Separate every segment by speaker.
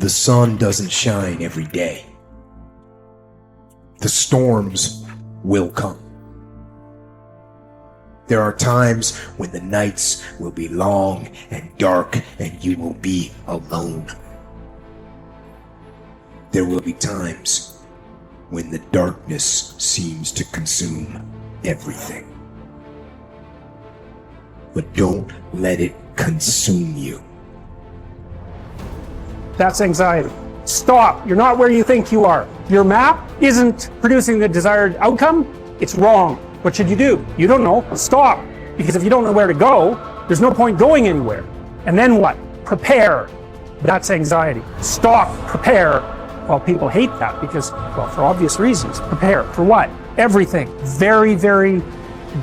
Speaker 1: The sun doesn't shine every day. The storms will come. There are times when the nights will be long and dark and you will be alone. There will be times when the darkness seems to consume everything. But don't let it consume you.
Speaker 2: That's anxiety. Stop. You're not where you think you are. Your map isn't producing the desired outcome. It's wrong. What should you do? You don't know. Stop. Because if you don't know where to go, there's no point going anywhere. And then what? Prepare. That's anxiety. Stop. Prepare. Well, people hate that because, well, for obvious reasons. Prepare. For what? Everything. Very, very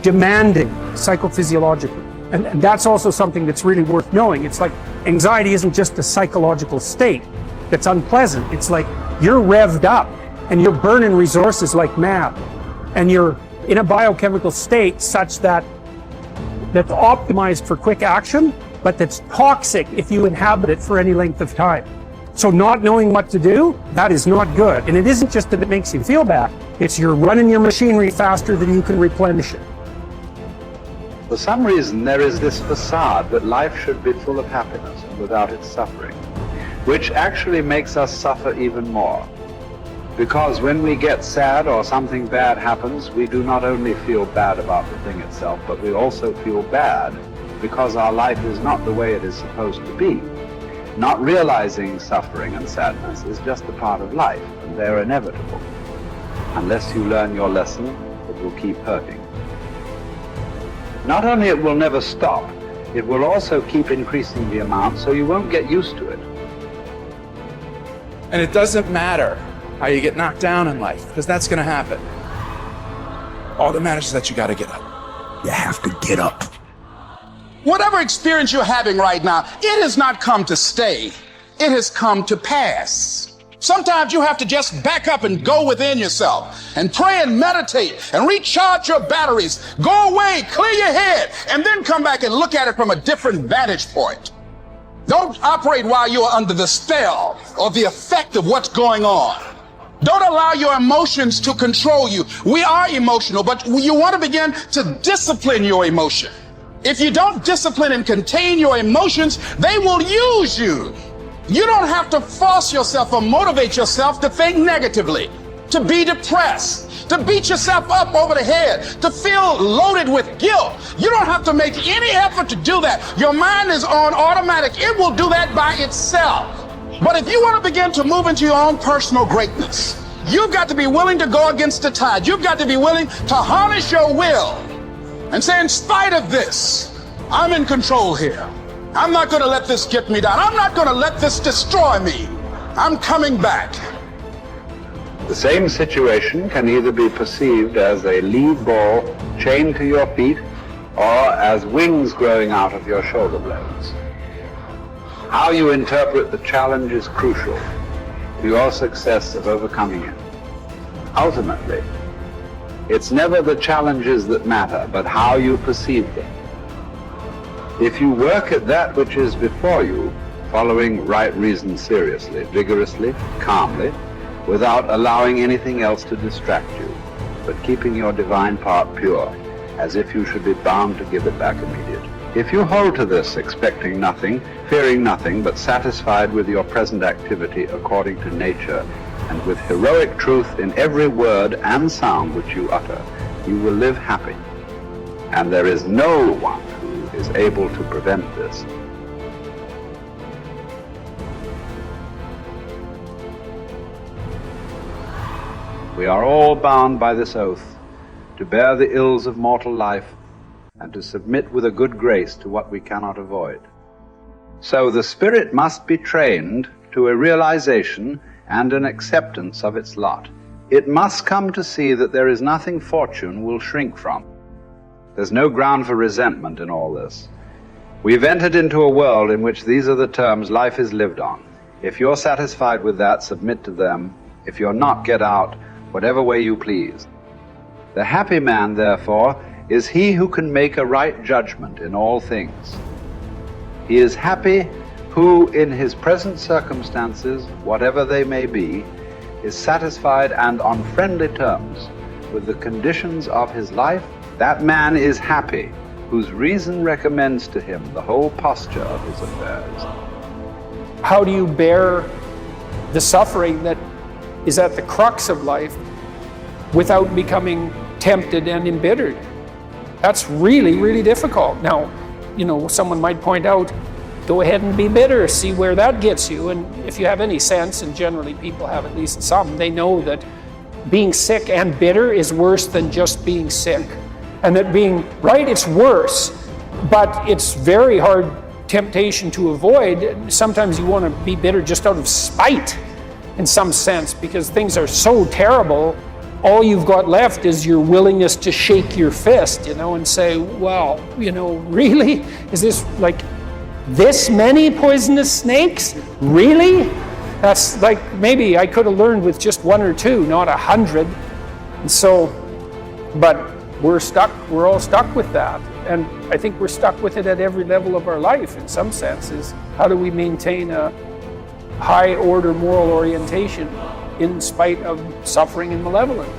Speaker 2: demanding psychophysiologically. And that's also something that's really worth knowing. It's like anxiety isn't just a psychological state that's unpleasant. It's like you're revved up and you're burning resources like mad. And you're in a biochemical state such that's optimized for quick action, but that's toxic if you inhabit it for any length of time. So not knowing what to do, that is not good. And it isn't just that it makes you feel bad. It's you're running your machinery faster than you can replenish it.
Speaker 3: For some reason, there is this facade that life should be full of happiness and without its suffering, which actually makes us suffer even more. Because when we get sad or something bad happens, we do not only feel bad about the thing itself, but we also feel bad because our life is not the way it is supposed to be. Not realizing suffering and sadness is just a part of life, and they're inevitable. Unless you learn your lesson, it will keep hurting. Not only it will never stop, it will also keep increasing the amount, so you won't get used to it.
Speaker 4: And it doesn't matter how you get knocked down in life, because that's going to happen. All that matters is that you got to get up.
Speaker 1: You have to get up.
Speaker 5: Whatever experience you're having right now, it has not come to stay. It has come to pass. Sometimes you have to just back up and go within yourself and pray and meditate and recharge your batteries. Go away, clear your head, and then come back and look at it from a different vantage point. Don't operate while you are under the spell or the effect of what's going on. Don't allow your emotions to control you. We are emotional, but you want to begin to discipline your emotion. If you don't discipline and contain your emotions, they will use you. You don't have to force yourself or motivate yourself to think negatively, to be depressed, to beat yourself up over the head, to feel loaded with guilt. You don't have to make any effort to do that. Your mind is on automatic. It will do that by itself. But if you want to begin to move into your own personal greatness, you've got to be willing to go against the tide. You've got to be willing to harness your will and say, in spite of this, I'm in control here. I'm not going to let this get me down. I'm not going to let this destroy me. I'm coming back.
Speaker 3: The same situation can either be perceived as a lead ball chained to your feet or as wings growing out of your shoulder blades. How you interpret the challenge is crucial to your success of overcoming it. Ultimately, it's never the challenges that matter, but how you perceive them. If you work at that which is before you, following right reason seriously, vigorously, calmly, without allowing anything else to distract you, but keeping your divine part pure, as if you should be bound to give it back immediately. If you hold to this, expecting nothing, fearing nothing, but satisfied with your present activity according to nature, and with heroic truth in every word and sound which you utter, you will live happy. And there is no one who is able to prevent this. We are all bound by this oath to bear the ills of mortal life and to submit with a good grace to what we cannot avoid. So the spirit must be trained to a realization and an acceptance of its lot. It must come to see that there is nothing fortune will shrink from. There's no ground for resentment in all this. We've entered into a world in which these are the terms life is lived on. If you're satisfied with that, submit to them. If you're not, get out, whatever way you please. The happy man, therefore, is he who can make a right judgment in all things. He is happy who in his present circumstances, whatever they may be, is satisfied and on friendly terms with the conditions of his life, that man is happy, whose reason recommends to him the whole posture of his affairs.
Speaker 6: How do you bear the suffering that is at the crux of life without becoming tempted and embittered? That's really, really difficult. Now, someone might point out, go ahead and be bitter, see where that gets you. And if you have any sense, and generally people have at least some, they know that being sick and bitter is worse than just being sick. And that being right, it's worse, but it's very hard temptation to avoid. Sometimes you want to be bitter just out of spite in some sense, because things are so terrible. All you've got left is your willingness to shake your fist, and say, well, really? Is this like this many poisonous snakes? Really? That's like, maybe I could have learned with just 1 or 2, not 100. And so, but we're all stuck with that. And I think we're stuck with it at every level of our life in some senses. How do we maintain a high order moral orientation in spite of suffering and malevolence?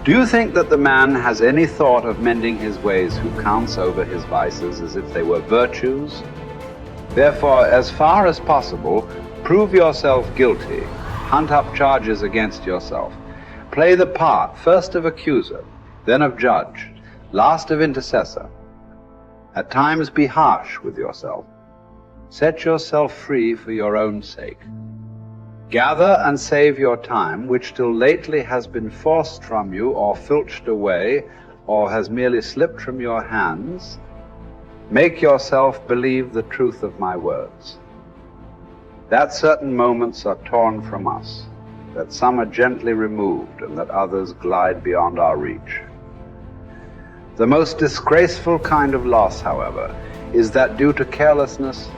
Speaker 3: Do you think that the man has any thought of mending his ways who counts over his vices as if they were virtues? Therefore, as far as possible, prove yourself guilty, hunt up charges against yourself, play the part first of accuser, then of judge, last of intercessor. At times be harsh with yourself. Set yourself free for your own sake. Gather and save your time, which till lately has been forced from you or filched away, or has merely slipped from your hands. Make yourself believe the truth of my words, that certain moments are torn from us, that some are gently removed, and that others glide beyond our reach. The most disgraceful kind of loss, however, is that due to carelessness.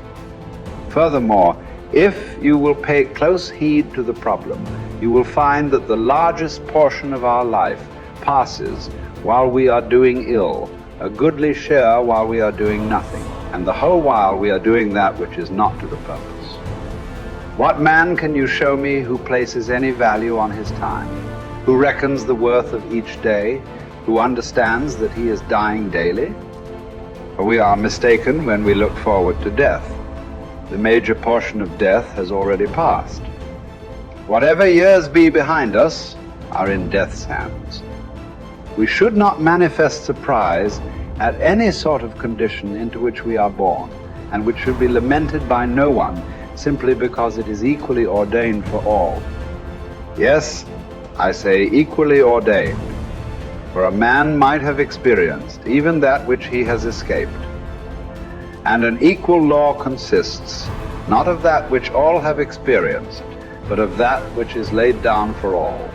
Speaker 3: Furthermore, if you will pay close heed to the problem, you will find that the largest portion of our life passes while we are doing ill, a goodly share while we are doing nothing, and the whole while we are doing that which is not to the purpose. What man can you show me who places any value on his time, who reckons the worth of each day, who understands that he is dying daily? For we are mistaken when we look forward to death. The major portion of death has already passed. Whatever years be behind us are in death's hands. We should not manifest surprise at any sort of condition into which we are born, and which should be lamented by no one, simply because it is equally ordained for all. Yes, I say equally ordained, for a man might have experienced even that which he has escaped. And an equal law consists not of that which all have experienced, but of that which is laid down for all.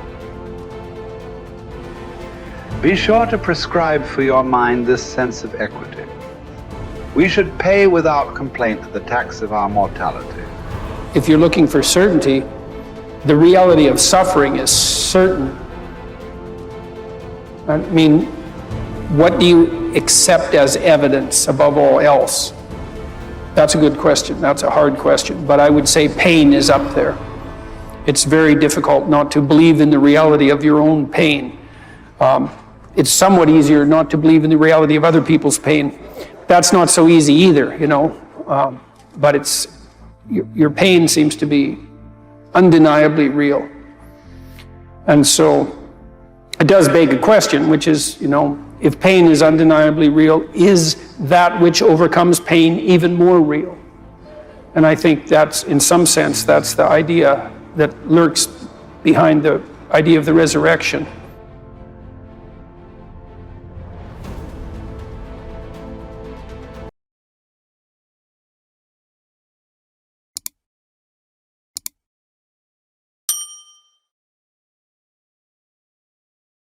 Speaker 3: Be sure to prescribe for your mind this sense of equity. We should pay without complaint the tax of our mortality.
Speaker 6: If you're looking for certainty, the reality of suffering is certain. I mean, what do you accept as evidence above all else? That's a good question. That's a hard question. But I would say pain is up there. It's very difficult not to believe in the reality of your own pain. It's somewhat easier not to believe in the reality of other people's pain. That's not so easy either, but it's your pain seems to be undeniably real. And so it does beg a question, which is, if pain is undeniably real, is that which overcomes pain even more real? And I think that's, in some sense, that's the idea that lurks behind the idea of the resurrection.